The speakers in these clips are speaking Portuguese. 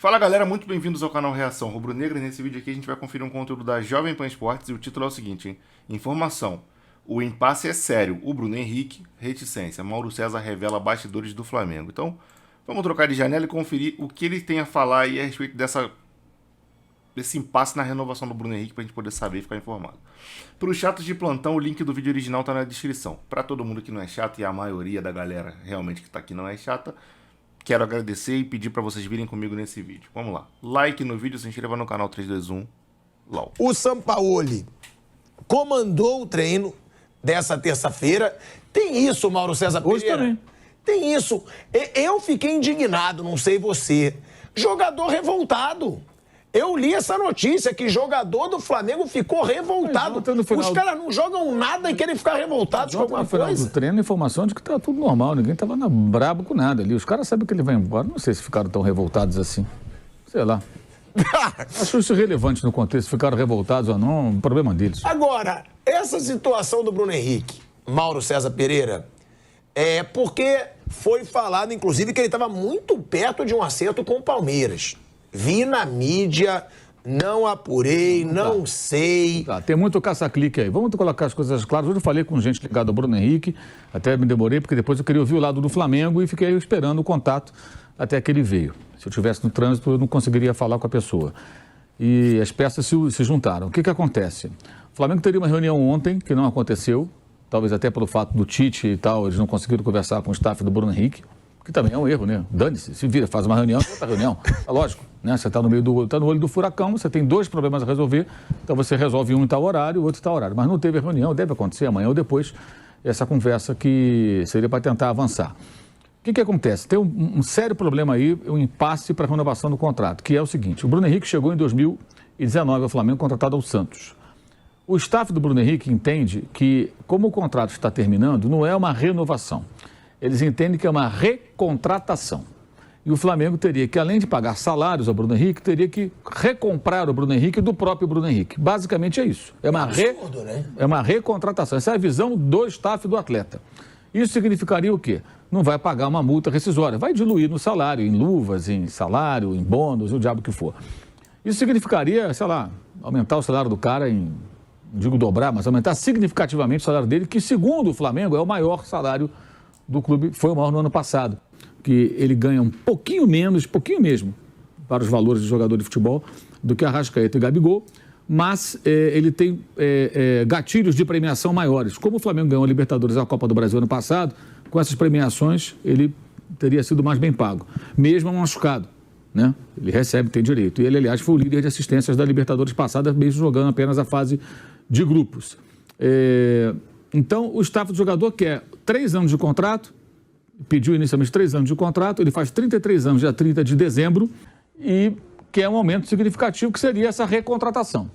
Fala galera, muito bem-vindos ao canal Reação Rubro-Negra. Nesse vídeo aqui a gente vai conferir um conteúdo da Jovem Pan Esportes e o título é o seguinte, hein? Informação: o impasse é sério, o Bruno Henrique, reticência. Mauro César revela bastidores do Flamengo. Então, vamos trocar de janela e conferir o que ele tem a falar aí a respeito desse impasse na renovação do Bruno Henrique pra gente poder saber e ficar informado. Para os chatos de plantão, o link do vídeo original tá na descrição. Para todo mundo que não é chato, e a maioria da galera realmente que tá aqui não é chata, quero agradecer e pedir para vocês virem comigo nesse vídeo. Vamos lá. Like no vídeo, se inscreva no canal 321. LOL. O Sampaoli comandou o treino dessa terça-feira. Tem isso, Mauro César Pereira. Hoje também. Tem isso. Eu fiquei indignado, não sei você. Jogador revoltado. Eu li essa notícia que jogador do Flamengo ficou revoltado. Os caras não jogam nada e querem ficar revoltados com alguma coisa. No final do treino, a informação de que tá tudo normal, ninguém tava brabo com nada ali. Os caras sabem que ele vai embora. Não sei se ficaram tão revoltados assim. Sei lá. Acho isso irrelevante no contexto, ficaram revoltados ou não, problema deles. Agora, essa situação do Bruno Henrique, Mauro César Pereira, é porque foi falado, inclusive, que ele estava muito perto de um acerto com o Palmeiras. Vi na mídia, não apurei, não sei. Tá, tem muito caça-clique aí. Vamos colocar as coisas claras. Hoje eu falei com gente ligada ao Bruno Henrique, até me demorei, porque depois eu queria ouvir o lado do Flamengo e fiquei esperando o contato até que ele veio. Se eu estivesse no trânsito, eu não conseguiria falar com a pessoa. E as peças se juntaram. O que acontece? O Flamengo teria uma reunião ontem, que não aconteceu, talvez até pelo fato do Tite e tal, eles não conseguiram conversar com o staff do Bruno Henrique, que também é um erro, né? Dane-se, se vira, faz uma reunião, outra reunião. É lógico, né? Você está no olho do furacão, você tem dois problemas a resolver, então você resolve um em tal horário, o outro em tal horário. Mas não teve reunião, deve acontecer amanhã ou depois, essa conversa que seria para tentar avançar. O que acontece? Tem um sério problema aí, um impasse para a renovação do contrato, que é o seguinte: o Bruno Henrique chegou em 2019 ao Flamengo, contratado ao Santos. O staff do Bruno Henrique entende que, como o contrato está terminando, não é uma renovação. Eles entendem que é uma recontratação. E o Flamengo teria que, além de pagar salários ao Bruno Henrique, teria que recomprar o Bruno Henrique do próprio Bruno Henrique. Basicamente é isso. É uma recontratação. Essa é a visão do staff do atleta. Isso significaria o quê? Não vai pagar uma multa rescisória. Vai diluir no salário, em luvas, em salário, em bônus, o diabo que for. Isso significaria, sei lá, aumentar o salário do cara não digo dobrar, mas aumentar significativamente o salário dele, que segundo o Flamengo é o maior salário do clube, foi o maior no ano passado, que ele ganha um pouquinho menos, pouquinho mesmo, para os valores de jogador de futebol, do que Arrascaeta e Gabigol, mas ele tem gatilhos de premiação maiores. Como o Flamengo ganhou a Libertadores e a Copa do Brasil ano passado, com essas premiações ele teria sido mais bem pago, mesmo machucado, né? Ele recebe, tem direito. E ele, aliás, foi o líder de assistências da Libertadores passada, mesmo jogando apenas a fase de grupos. Então, o staff do jogador quer 3 anos de contrato, pediu inicialmente 3 anos de contrato, ele faz 33 anos dia 30 de dezembro e quer um aumento significativo, que seria essa recontratação.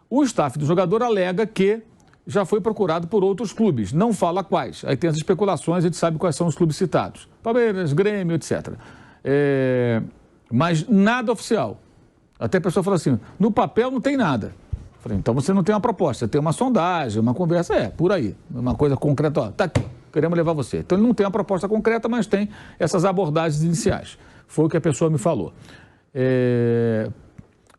O staff do jogador alega que já foi procurado por outros clubes, não fala quais. Aí tem as especulações, a gente sabe quais são os clubes citados. Palmeiras, Grêmio, etc. Mas nada oficial. Até a pessoa fala assim, no papel não tem nada. Falei, então você não tem uma proposta, você tem uma sondagem, uma conversa, por aí, uma coisa concreta, ó, tá aqui, queremos levar você. Então ele não tem uma proposta concreta, mas tem essas abordagens iniciais. Foi o que a pessoa me falou.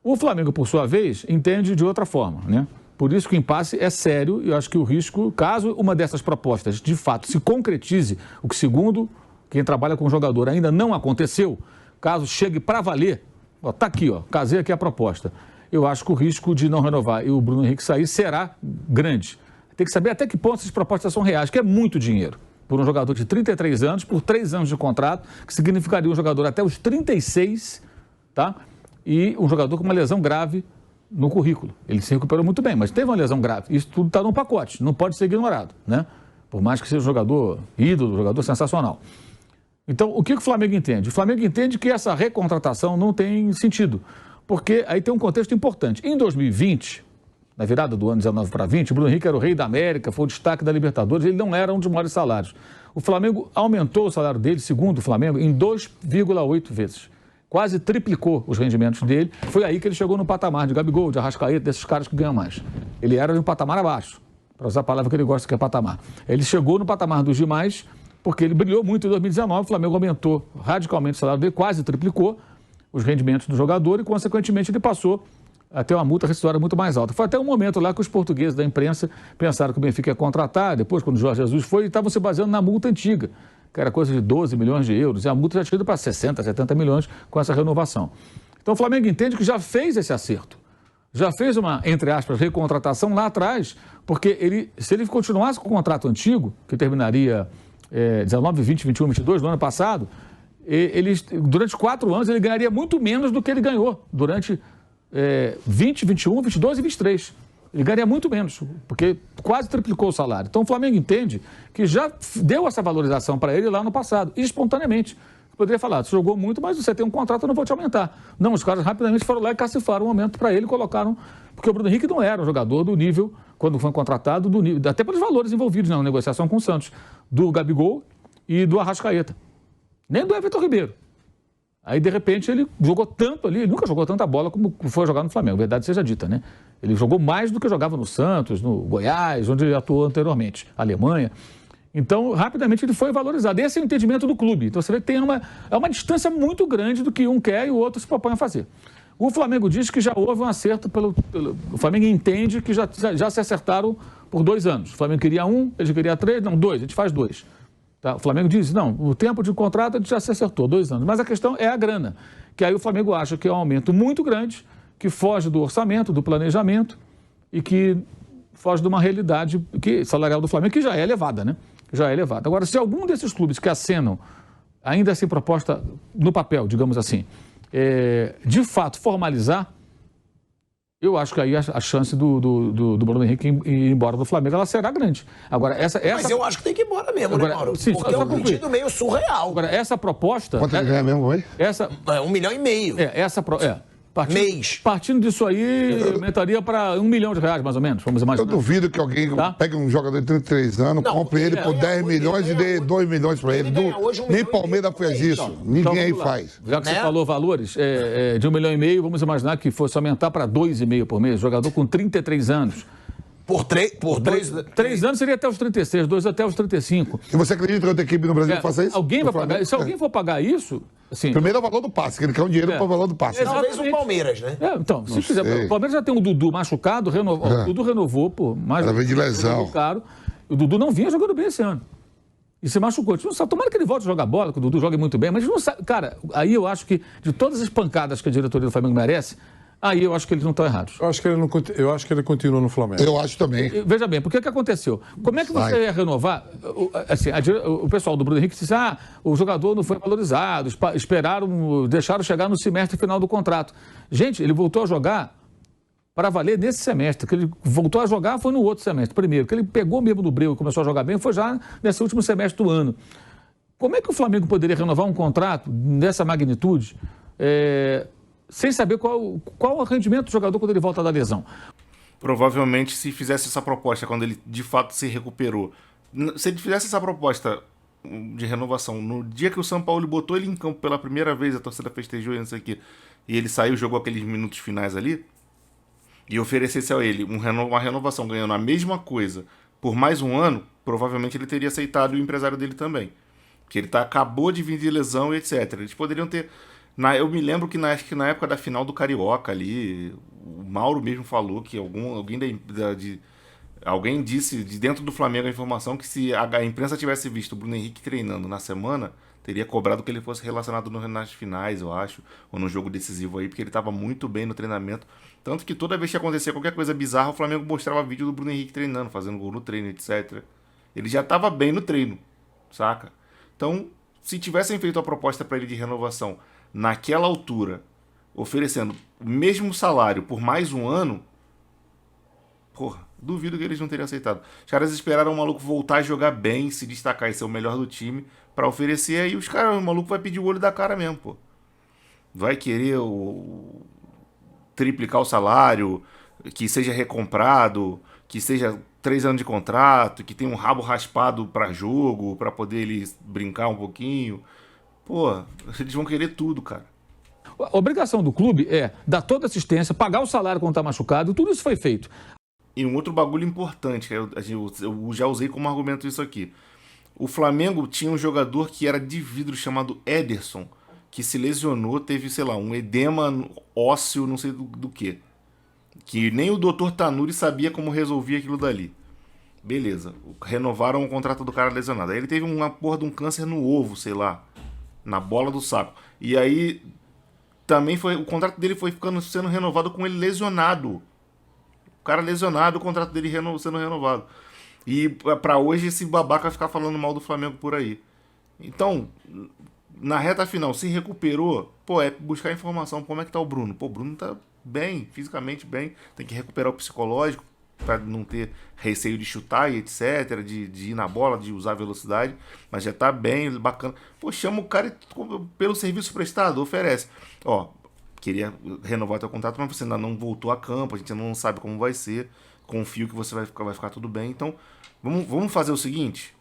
O Flamengo, por sua vez, entende de outra forma, né? Por isso que o impasse é sério e eu acho que o risco, caso uma dessas propostas de fato se concretize, o que segundo quem trabalha com o jogador ainda não aconteceu, caso chegue para valer, ó, tá aqui, ó, casei aqui a proposta. Eu acho que o risco de não renovar e o Bruno Henrique sair será grande. Tem que saber até que ponto essas propostas são reais, que é muito dinheiro. Por um jogador de 33 anos, por 3 anos de contrato, que significaria um jogador até os 36, tá? E um jogador com uma lesão grave no currículo. Ele se recuperou muito bem, mas teve uma lesão grave. Isso tudo está num pacote, não pode ser ignorado, né? Por mais que seja um jogador ídolo, um jogador sensacional. Então, o que o Flamengo entende? O Flamengo entende que essa recontratação não tem sentido. Porque aí tem um contexto importante. Em 2020, na virada do ano 19 para 20, o Bruno Henrique era o rei da América, foi o destaque da Libertadores, ele não era um dos maiores salários. O Flamengo aumentou o salário dele, segundo o Flamengo, em 2,8 vezes. Quase triplicou os rendimentos dele. Foi aí que ele chegou no patamar de Gabigol, de Arrascaeta, desses caras que ganham mais. Ele era de um patamar abaixo, para usar a palavra que ele gosta, que é patamar. Ele chegou no patamar dos demais, porque ele brilhou muito em 2019, o Flamengo aumentou radicalmente o salário dele, quase triplicou. os rendimentos do jogador e, consequentemente, ele passou a ter uma multa rescisória muito mais alta. Foi até um momento lá que os portugueses da imprensa pensaram que o Benfica ia contratar, depois, quando o Jorge Jesus foi, estavam se baseando na multa antiga, que era coisa de 12 milhões de euros, e a multa já tinha ido para 60, 70 milhões com essa renovação. Então o Flamengo entende que já fez esse acerto, já fez uma, entre aspas, recontratação lá atrás, porque se ele continuasse com o contrato antigo, que terminaria 19, 20, 21, 22 no ano passado, durante 4 anos ele ganharia muito menos do que ele ganhou durante 20, 21, 22 e 23. Ele ganharia muito menos, porque quase triplicou o salário. Então o Flamengo entende que já deu essa valorização para ele lá no passado, espontaneamente. Você poderia falar, você jogou muito, mas você tem um contrato, eu não vou te aumentar. Não, os caras rapidamente foram lá e cacifaram um aumento para ele e colocaram, porque o Bruno Henrique não era um jogador do nível, quando foi contratado, do nível, até pelos valores envolvidos na negociação com o Santos, do Gabigol e do Arrascaeta. Nem do Everton Ribeiro. Aí, de repente, ele jogou tanto ali, ele nunca jogou tanta bola como foi jogar no Flamengo, verdade seja dita, né? Ele jogou mais do que jogava no Santos, no Goiás, onde ele atuou anteriormente, Alemanha. Então, rapidamente, ele foi valorizado. Esse é o entendimento do clube. Então, você vê que tem uma distância muito grande do que um quer e o outro se propõe a fazer. O Flamengo diz que já houve um acerto o Flamengo entende que já se acertaram por 2 anos. O Flamengo queria 1, ele queria 3, não, 2, a gente faz 2. Tá? O Flamengo diz, não, o tempo de contrato a gente já se acertou, 2 anos. Mas a questão é a grana, que aí o Flamengo acha que é um aumento muito grande, que foge do orçamento, do planejamento e que foge de uma realidade salarial do Flamengo, que já é elevada, né? Já é elevada. Agora, se algum desses clubes que acenam, ainda assim proposta no papel, digamos assim, de fato formalizar, eu acho que aí a chance do Bruno Henrique ir embora do Flamengo, ela será grande. Agora, Mas eu acho que tem que ir embora mesmo, agora, né, Mauro? Sim, porque é um pedido meio surreal. Agora, essa proposta... Quanto ele ganha mesmo, vai? 1,5 milhão. Partindo disso aí, aumentaria para R$1 milhão, mais ou menos, vamos imaginar. Eu duvido que alguém pegue um jogador de 33 anos, compre ele por 10 milhões e dê 2 milhões para ele. Nem Palmeiras fez isso. Ninguém aí faz. Já que você falou valores, de R$1,5 milhão, vamos imaginar que fosse aumentar para 2,5 por mês. Jogador com 33 anos. Por 3 anos seria até os 36, 2 até os 35. E você acredita que outra equipe no Brasil faça isso? Alguém vai pagar? Se alguém for pagar isso... Assim, primeiro é o valor do passe, que ele quer um dinheiro para o valor do passe. Talvez o Palmeiras, né? Então, se quiser. O Palmeiras já tem o Dudu machucado, o Dudu renovou por mais... Ela vem de lesão. Caro. O Dudu não vinha jogando bem esse ano. E se machucou. A gente não sabe. Tomara que ele volte a jogar bola, que o Dudu jogue muito bem, mas a gente não sabe. Cara, aí eu acho que de todas as pancadas que a diretoria do Flamengo merece, aí eu acho que eles não estão errados. Eu acho que ele continua no Flamengo. Eu acho também. Veja bem, porque que aconteceu? Como é que você ia renovar? Assim, o pessoal do Bruno Henrique disse, o jogador não foi valorizado, deixaram chegar no semestre final do contrato. Gente, ele voltou a jogar para valer nesse semestre. Que ele voltou a jogar foi no outro semestre. Primeiro, que ele pegou mesmo no breu e começou a jogar bem, foi já nesse último semestre do ano. Como é que o Flamengo poderia renovar um contrato dessa magnitude, sem saber qual o rendimento do jogador quando ele volta da lesão? Provavelmente, se fizesse essa proposta, quando ele de fato se recuperou, se ele fizesse essa proposta de renovação no dia que o São Paulo botou ele em campo pela primeira vez, a torcida festejou e não sei o quê, e ele saiu, jogou aqueles minutos finais ali, e oferecesse a ele uma renovação ganhando a mesma coisa por mais um ano, provavelmente ele teria aceitado, e o empresário dele também. Porque ele acabou de vir de lesão e etc. Eles poderiam ter... Eu me lembro que na época da final do Carioca ali, o Mauro mesmo falou que alguém disse de dentro do Flamengo a informação que se a imprensa tivesse visto o Bruno Henrique treinando na semana, teria cobrado que ele fosse relacionado nas finais, eu acho, ou no jogo decisivo aí, porque ele estava muito bem no treinamento. Tanto que toda vez que acontecia qualquer coisa bizarra, o Flamengo mostrava vídeo do Bruno Henrique treinando, fazendo gol no treino, etc. Ele já estava bem no treino, saca? Então, se tivessem feito a proposta para ele de renovação naquela altura, oferecendo o mesmo salário por mais um ano, porra, duvido que eles não teriam aceitado. Os caras esperaram o maluco voltar a jogar bem, se destacar e ser o melhor do time pra oferecer, aí o maluco vai pedir o olho da cara mesmo, pô. Vai querer triplicar o salário, que seja recomprado, que seja 3 anos de contrato, que tenha um rabo raspado pra jogo, pra poder ele brincar um pouquinho. Pô, eles vão querer tudo, cara. A obrigação do clube é dar toda assistência, pagar o salário quando tá machucado, tudo isso foi feito. E um outro bagulho importante, que eu já usei como argumento isso aqui. O Flamengo tinha um jogador que era de vidro chamado Ederson, que se lesionou, teve, sei lá, um edema ósseo, não sei do que. Que nem o Dr. Tanuri sabia como resolver aquilo dali. Beleza, renovaram o contrato do cara lesionado. Aí ele teve uma porra de um câncer no ovo, sei lá, na bola do saco. E aí também o contrato dele foi sendo renovado com ele lesionado. O cara lesionado, o contrato dele sendo renovado. E pra hoje esse babaca vai ficar falando mal do Flamengo por aí. Então, na reta final, se recuperou, pô, é buscar informação. Como é que tá o Bruno? Pô, o Bruno tá bem, fisicamente bem. Tem que recuperar o psicológico para não ter receio de chutar e etc, de ir na bola, de usar velocidade, mas já tá bem, bacana. Pô, chama o cara e, pelo serviço prestado, oferece. Ó, queria renovar teu contrato, mas você ainda não voltou a campo, a gente ainda não sabe como vai ser, confio que você vai ficar tudo bem, então vamos fazer o seguinte,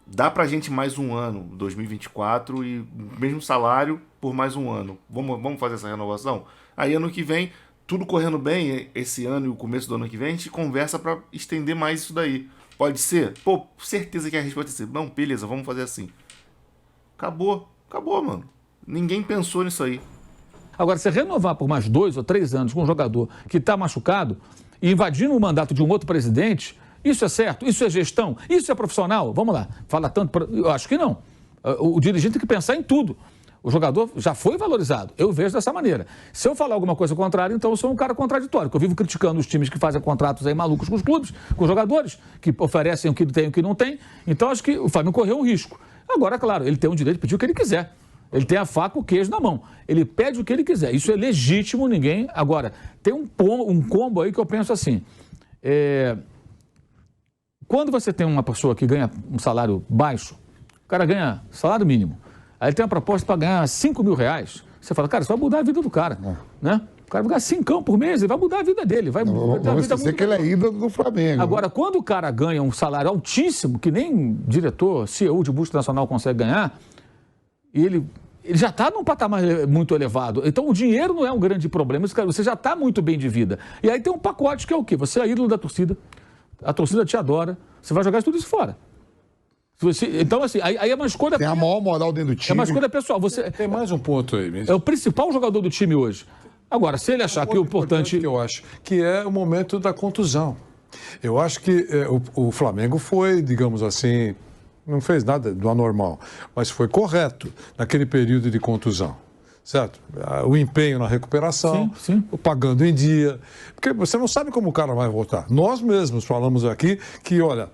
dá pra gente mais um ano, 2024, e mesmo salário por mais um ano, vamos fazer essa renovação? Aí ano que vem, tudo correndo bem, esse ano e o começo do ano que vem, a gente conversa pra estender mais isso daí. Pode ser? Pô, certeza que a resposta é ser. Não, beleza, vamos fazer assim. Acabou, mano. Ninguém pensou nisso aí. Agora, você renovar por mais 2 ou 3 anos com um jogador que está machucado e invadindo o mandato de um outro presidente, isso é certo? Isso é gestão? Isso é profissional? Vamos lá, fala tanto... Eu acho que não. O dirigente tem que pensar em tudo. O jogador já foi valorizado. Eu vejo dessa maneira. Se eu falar alguma coisa contrária, então eu sou um cara contraditório, porque eu vivo criticando os times que fazem contratos aí malucos com os clubes, com os jogadores, que oferecem o que tem e o que não tem. Então, acho que o Flamengo correu um risco. Agora, claro, ele tem o direito de pedir o que ele quiser. Ele tem a faca, o queijo na mão. Ele pede o que ele quiser. Isso é legítimo, ninguém... Agora, tem um combo aí que eu penso assim. Quando você tem uma pessoa que ganha um salário baixo, o cara ganha salário mínimo, aí ele tem uma proposta para ganhar R$5.000, você fala, cara, isso vai mudar a vida do cara, né? O cara vai ganhar 5 por mês, ele vai mudar a vida dele. Vamos esquecer que ele é ídolo do Flamengo. Agora, quando o cara ganha um salário altíssimo, que nem diretor, CEO de busca nacional consegue ganhar, e ele já está num patamar muito elevado. Então, o dinheiro não é um grande problema. Você já está muito bem de vida. E aí tem um pacote que é o quê? Você é ídolo da torcida, a torcida te adora, você vai jogar tudo isso fora. Então, assim, aí é uma escolha... Tem a maior moral dentro do time. É uma escolha pessoal. Tem mais um ponto aí mesmo. É o principal jogador do time hoje. Agora, se ele achar que o importante... Que eu acho que é o momento da contusão. Eu acho que o Flamengo foi, digamos assim... Não fez nada do anormal, mas foi correto naquele período de contusão, certo? O empenho na recuperação, sim. O pagando em dia, porque você não sabe como o cara vai voltar. Nós mesmos falamos aqui que, olha,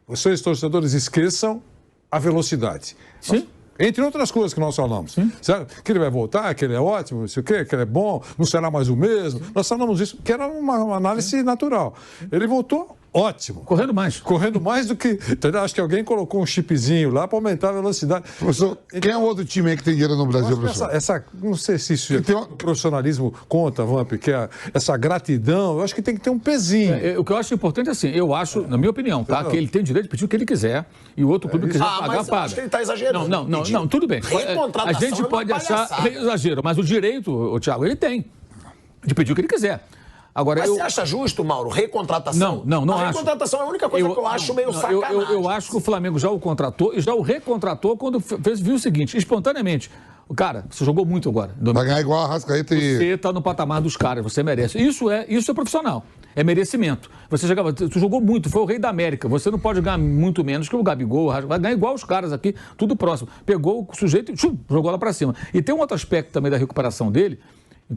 vocês torcedores esqueçam a velocidade. Sim. Entre outras coisas que nós falamos, certo? Que ele vai voltar, que ele é ótimo, não sei o quê, que ele é bom, não será mais o mesmo. Nós falamos isso, que era uma análise natural. Ele voltou ótimo. Correndo mais. Correndo mais do que... Entendeu? Acho que alguém colocou um chipzinho lá para aumentar a velocidade. Professor, quem é o outro time aí que tem dinheiro no Brasil, professor? Não sei se isso o profissionalismo conta, Vamp, que é essa gratidão, eu acho que tem que ter um pezinho. O que eu acho importante é assim, eu acho, na minha opinião, tá? Que ele tem direito de pedir o que ele quiser e o outro clube quiser pagar, mas paga. Acho que ele está exagerando. Não, tudo bem. A gente pode achar exagero, mas o direito, Thiago, ele tem de pedir o que ele quiser. Agora, mas você acha justo, Mauro, recontratação? Não acho. A recontratação é a única coisa que eu acho meio sacanagem. Eu acho que o Flamengo já o contratou e já o recontratou quando viu o seguinte, espontaneamente. Cara, você jogou muito agora. Vai ganhar igual a Arrascaeta e... Você está no patamar dos caras, você merece. Isso é profissional, é merecimento. Você jogou muito, foi o rei da América. Você não pode ganhar muito menos que o Gabigol, vai ganhar igual os caras aqui, tudo próximo. Pegou o sujeito e jogou lá para cima. E tem um outro aspecto também da recuperação dele,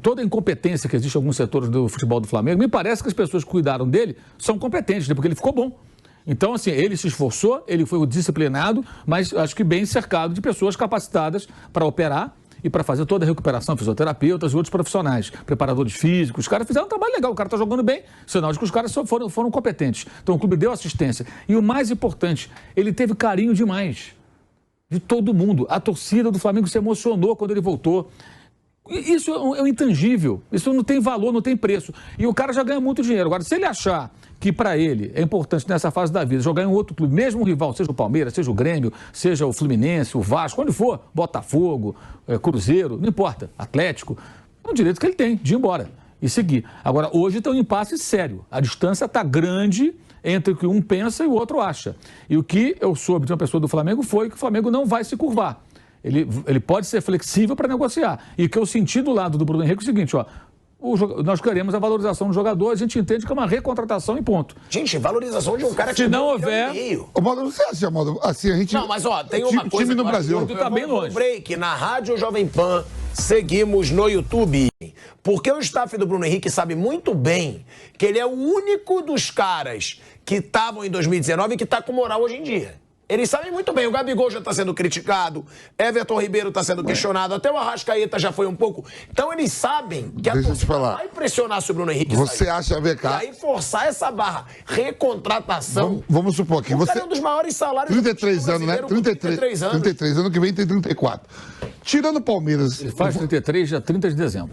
toda a incompetência que existe em alguns setores do futebol do Flamengo, me parece que as pessoas que cuidaram dele são competentes, porque ele ficou bom. Então, assim, ele se esforçou, ele foi disciplinado, mas acho que bem cercado de pessoas capacitadas para operar e para fazer toda a recuperação, fisioterapeutas e outros profissionais, preparadores físicos. Os caras fizeram um trabalho legal, o cara está jogando bem, sinal de que os caras foram competentes. Então, o clube deu assistência. E o mais importante, ele teve carinho demais de todo mundo. A torcida do Flamengo se emocionou quando ele voltou. Isso é um intangível, isso não tem valor, não tem preço. E o cara já ganha muito dinheiro. Agora, se ele achar que para ele é importante nessa fase da vida jogar em um outro clube, mesmo um rival, seja o Palmeiras, seja o Grêmio, seja o Fluminense, o Vasco, onde for, Botafogo, Cruzeiro, não importa, Atlético, é um direito que ele tem de ir embora e seguir. Agora, hoje tem um impasse sério. A distância está grande entre o que um pensa e o outro acha. E o que eu soube de uma pessoa do Flamengo foi que o Flamengo não vai se curvar. ele pode ser flexível para negociar. E o que eu senti do lado do Bruno Henrique é o seguinte, ó, nós queremos a valorização do jogador, a gente entende que é uma recontratação e ponto. Gente, valorização de um cara que se não houver... Mauro, você acha, Mauro, assim, a gente... Não, mas ó, tem uma coisa... time no Brasil. Tá bem longe. Break, na Rádio Jovem Pan, seguimos no YouTube. Porque o staff do Bruno Henrique sabe muito bem que ele é o único dos caras que estavam em 2019 e que tá com moral hoje em dia. Eles sabem muito bem, o Gabigol já está sendo criticado, Everton Ribeiro está sendo questionado, até o Arrascaeta já foi um pouco. Então eles sabem que a torcida vai pressionar sobre o Bruno Henrique. Você acha, VK? E aí forçar essa barra, recontratação. Vamos supor que você... é um dos maiores salários 33 anos, né? 33 anos. 33 anos que vem tem 34. Tirando o Palmeiras... Ele faz 33 dia 30 de dezembro.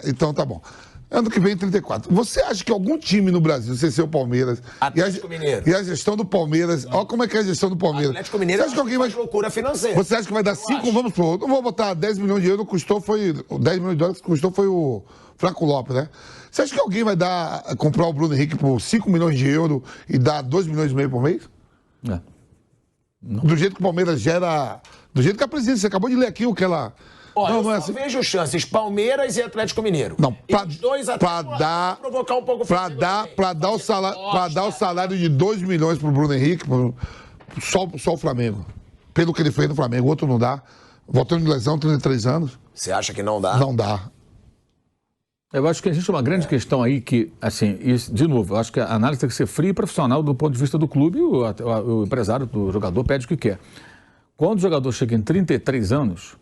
Então tá bom. Ano que vem, 34. Você acha que algum time no Brasil, sem ser o Palmeiras... Atlético Mineiro. E a gestão do Palmeiras... Olha como é que é a gestão do Palmeiras. Atlético Mineiro você acha que alguém vai... loucura financeira. Você acha que vai dar 5... Vamos supor, não vou botar 10 milhões de euros, custou foi... 10 milhões de dólares que custou foi o Franco Lopes, né? Você acha que alguém vai comprar o Bruno Henrique por 5 milhões de euros e dar 2 milhões e meio por mês? É. Do jeito que o Palmeiras gera... Do jeito que a presidência... Você acabou de ler aqui o que ela... Olha, não, eu não é só assim. vejo chances, Palmeiras e Atlético Mineiro. Não, provocar um pouco para dar o salário de 2 milhões pro Bruno Henrique, só o Flamengo. Pelo que ele fez no Flamengo, o outro não dá. Voltando de lesão, 33 anos. Você acha que não dá? Não dá. Eu acho que existe uma grande questão aí que, assim, isso, de novo, eu acho que a análise tem que ser fria e profissional do ponto de vista do clube, o empresário do jogador pede o que quer. Quando o jogador chega em 33 anos,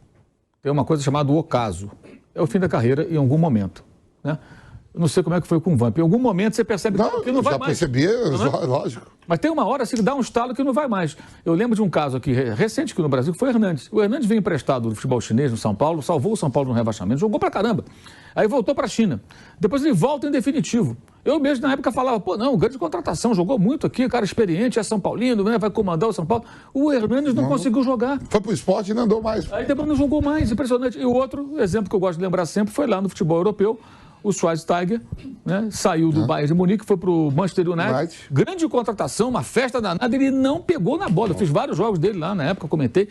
tem uma coisa chamada o ocaso. É o fim da carreira em algum momento, né? Eu não sei como é que foi com o Vamp. Em algum momento você percebe que não vai mais. Já percebi, lógico. Mas tem uma hora assim, que dá um estalo que não vai mais. Eu lembro de um caso aqui, recente aqui no Brasil, que foi o Hernandes. O Hernandes veio emprestado do futebol chinês no São Paulo, salvou o São Paulo no rebaixamento, jogou pra caramba. Aí voltou pra China. Depois ele volta em definitivo. Eu mesmo na época falava, pô, não, grande contratação, jogou muito aqui, cara experiente, é São Paulino, né, vai comandar o São Paulo. O Hernandes não conseguiu jogar. Foi pro esporte e não andou mais. Aí depois não jogou mais, impressionante. E o outro exemplo que eu gosto de lembrar sempre foi lá no futebol europeu, o Schweinsteiger, né, saiu do Bayern de Munique, foi pro Manchester United. Grande contratação, uma festa danada, ele não pegou na bola. Eu fiz vários jogos dele lá na época, comentei.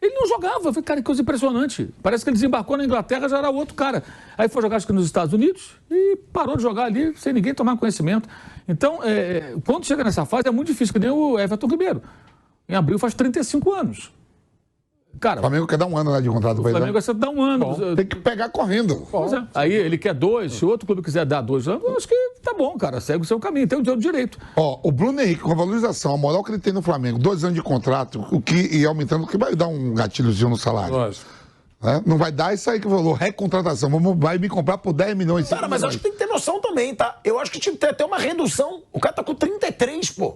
Ele não jogava, eu falei, cara, que coisa impressionante. Parece que ele desembarcou na Inglaterra, já era outro cara. Aí foi jogar, acho que nos Estados Unidos, e parou de jogar ali, sem ninguém tomar conhecimento. Então, quando chega nessa fase, é muito difícil, que nem o Everton Ribeiro. Em abril faz 35 anos. Cara, o Flamengo quer dar um ano, né, de contrato para ele. O Flamengo quer dar um ano. Bom, tem que pegar correndo. Aí ele quer 2, se o outro clube quiser dar 2 anos, eu acho que tá bom, cara, segue o seu caminho, tem o direito. O Bruno Henrique, com a valorização, a moral que ele tem no Flamengo, 2 anos de contrato, e aumentando, o que vai dar um gatilhozinho no salário. Lógico. Não vai dar isso aí que falou, recontratação, vai me comprar por 10 milhões. Cara, mas eu acho que tem que ter noção também, tá? Eu acho que tinha que ter até uma redução. O cara tá com 33, pô.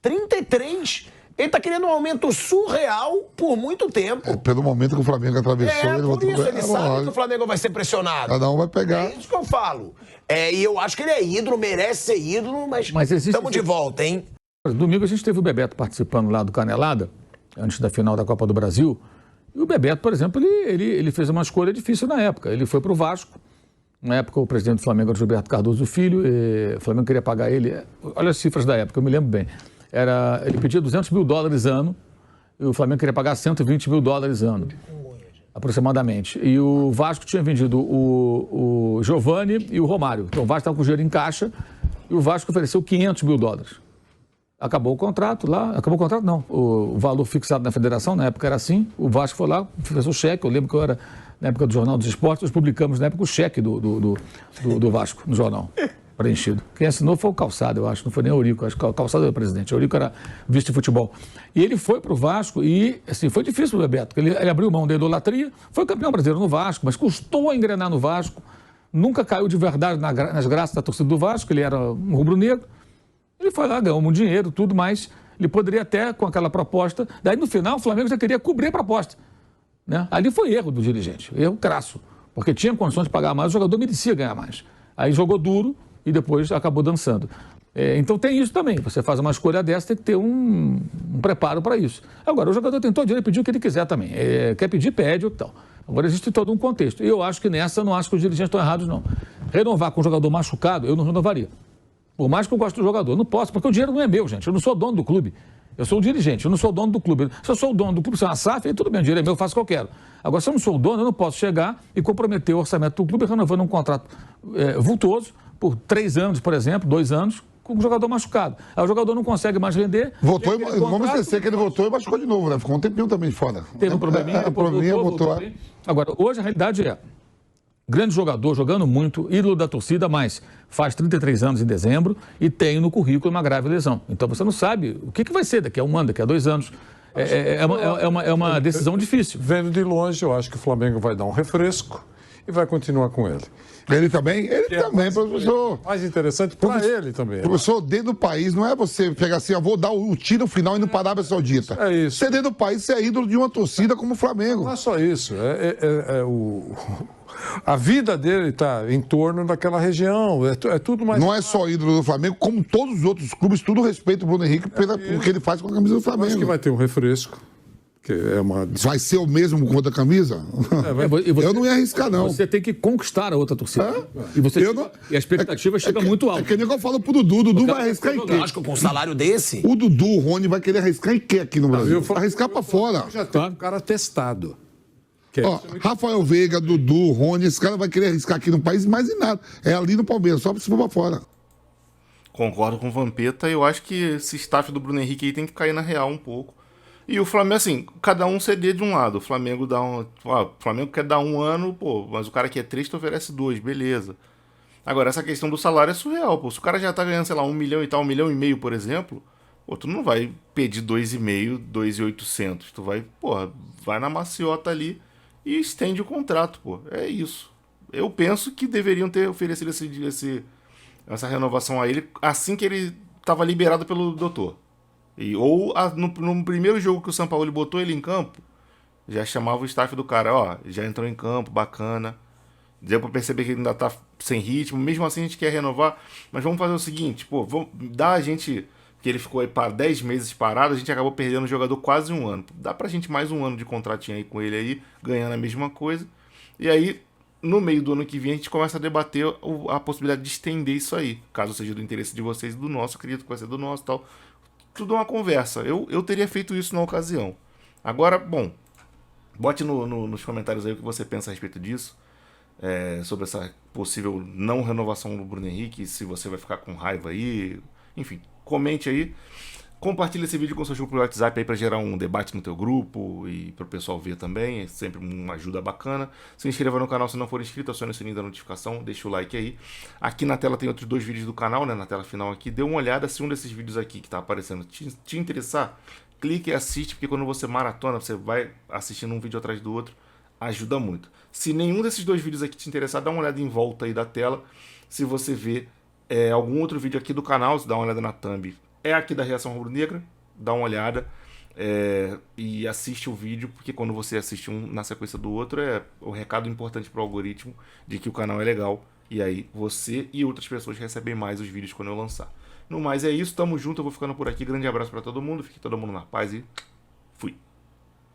33. Ele tá querendo um aumento surreal por muito tempo. Pelo momento que o Flamengo atravessou... Ele sabe que o Flamengo vai ser pressionado. Cada um vai pegar. É isso que eu falo. E eu acho que ele é ídolo, merece ser ídolo, mas estamos de volta, hein? Domingo a gente teve o Bebeto participando lá do Canelada, antes da final da Copa do Brasil. E o Bebeto, por exemplo, ele fez uma escolha difícil na época. Ele foi pro Vasco. Na época, o presidente do Flamengo era Gilberto Cardoso Filho. O Flamengo queria pagar ele... Olha as cifras da época, eu me lembro bem. Ele pedia $200 mil ano, e o Flamengo queria pagar $120 mil ano, aproximadamente. E o Vasco tinha vendido o Giovani e o Romário. Então o Vasco estava com o dinheiro em caixa, e o Vasco ofereceu $500 mil. Acabou o contrato lá, acabou o contrato não, o valor fixado na federação, na época era assim, o Vasco foi lá, fez o cheque, eu lembro que eu era, na época do Jornal dos Esportes, nós publicamos na época o cheque do Vasco no jornal. Preenchido. Quem assinou foi o Calçado, eu acho, não foi nem o Eurico, acho que o Calçado era o presidente, o Eurico era vice de futebol. E ele foi para o Vasco e, assim, foi difícil o Bebeto, porque ele abriu mão da idolatria, foi campeão brasileiro no Vasco, mas custou a engrenar no Vasco, nunca caiu de verdade nas graças da torcida do Vasco, ele era um rubro-negro, ele foi lá, ganhou um dinheiro, tudo, mas ele poderia até, com aquela proposta, daí no final o Flamengo já queria cobrir a proposta, né? Ali foi erro do dirigente, erro crasso, porque tinha condições de pagar mais, o jogador merecia ganhar mais. Aí jogou duro, e depois acabou dançando. Então tem isso também, você faz uma escolha dessa, tem que ter um preparo para isso. Agora, o jogador tem todo o direito de pedir o que ele quiser também. Quer pedir, pede ou tal. Agora existe todo um contexto. E eu acho que nessa, não acho que os dirigentes estão errados, não. Renovar com um jogador machucado, eu não renovaria. Por mais que eu goste do jogador, não posso, porque o dinheiro não é meu, gente. Eu não sou dono do clube. Eu sou o dirigente, eu não sou o dono do clube. Se eu sou o dono do clube, se é uma SAF, aí tudo bem, o dinheiro é meu, eu faço o que eu quero. Agora, se eu não sou o dono, eu não posso chegar e comprometer o orçamento do clube renovando um contrato vultoso por 3 anos, por exemplo, 2 anos, com o jogador machucado. Aí o jogador não consegue mais render. Voltou e, vamos esquecer que ele voltou e machucou de novo, né? Ficou um tempinho também de fora. Teve um probleminha, voltou. Agora, hoje a realidade é, grande jogador, jogando muito, ídolo da torcida, mas faz 33 anos em dezembro e tem no currículo uma grave lesão. Então você não sabe o que vai ser daqui a 1 ano, daqui a 2 anos. É uma decisão difícil. Vendo de longe, eu acho que o Flamengo vai dar um refresco e vai continuar com ele. Ele também? Ele também, professor. Mais interessante para ele também. Professor, dentro do país, não é você pegar assim, vou dar o tiro final e ir para a Arábia Saudita. É isso. Você dentro do país, você é ídolo de uma torcida como o Flamengo. Não é só isso. A vida dele está em torno daquela região. É tudo mais. Não é só ídolo do Flamengo, como todos os outros clubes, tudo respeita o Bruno Henrique pelo que ele faz com a camisa do Flamengo. Acho que vai ter um refresco. Que é uma... Vai ser o mesmo contra a camisa? Eu não ia arriscar, não. Você tem que conquistar a outra torcida. E a expectativa chega muito alta. É que nem que eu falo pro Dudu. O Dudu vai arriscar em quê? Eu acho que com um salário desse... O Dudu, o Rony, vai querer arriscar em quê aqui no Brasil? Arriscar pra fora. Já tem um cara testado. Ó, Rafael Veiga, Dudu, Rony, esse cara vai querer arriscar aqui no país, mais em nada. É ali no Palmeiras, só se for pra fora. Concordo com o Vampeta. Eu acho que esse staff do Bruno Henrique aí tem que cair na real um pouco. E o Flamengo, assim, cada um ceder de um lado. O Flamengo dá o Flamengo quer dar 1 ano, pô, mas o cara quer 3, tu oferece 2, beleza. Agora, essa questão do salário é surreal, pô. Se o cara já tá ganhando, sei lá, 1 milhão e tal, 1,5 milhão, por exemplo, pô, tu não vai pedir 2,5, 2,800. Tu vai, pô, vai na maciota ali e estende o contrato, pô. É isso. Eu penso que deveriam ter oferecido essa renovação a ele assim que ele tava liberado pelo doutor. No primeiro jogo que o São Paulo botou ele em campo, já chamava o staff do cara, ó, já entrou em campo, bacana. Deu pra perceber que ele ainda tá sem ritmo, mesmo assim a gente quer renovar, mas vamos fazer o seguinte, pô, vamos dar a gente, que ele ficou aí para 10 meses parado, a gente acabou perdendo o jogador quase 1 ano. Dá pra gente mais 1 ano de contratinho aí com ele aí, ganhando a mesma coisa. E aí, no meio do ano que vem, a gente começa a debater a possibilidade de estender isso aí. Caso seja do interesse de vocês e do nosso, acredito que vai ser do nosso e tal. Tudo é uma conversa. Eu teria feito isso na ocasião. Agora, bom, bote nos comentários aí o que você pensa a respeito disso. Sobre essa possível não renovação do Bruno Henrique, se você vai ficar com raiva aí. Enfim, comente aí. Compartilhe esse vídeo com seu grupo do WhatsApp aí para gerar um debate no teu grupo e para o pessoal ver também. É sempre uma ajuda bacana. Se inscreva no canal se não for inscrito, acione o sininho da notificação, deixa o like aí. Aqui na tela tem outros 2 vídeos do canal, né? Na tela final aqui. Dê uma olhada se um desses vídeos aqui que tá aparecendo te interessar. Clique e assiste, porque quando você maratona, você vai assistindo um vídeo atrás do outro. Ajuda muito. Se nenhum desses 2 vídeos aqui te interessar, dá uma olhada em volta aí da tela. Se você vê algum outro vídeo aqui do canal, se dá uma olhada na thumb. É aqui da Reação Rubro-Negra, dá uma olhada e assiste o vídeo, porque quando você assiste um na sequência do outro, é o recado importante para o algoritmo de que o canal é legal, e aí você e outras pessoas recebem mais os vídeos quando eu lançar. No mais é isso, tamo junto, eu vou ficando por aqui, grande abraço para todo mundo, fique todo mundo na paz e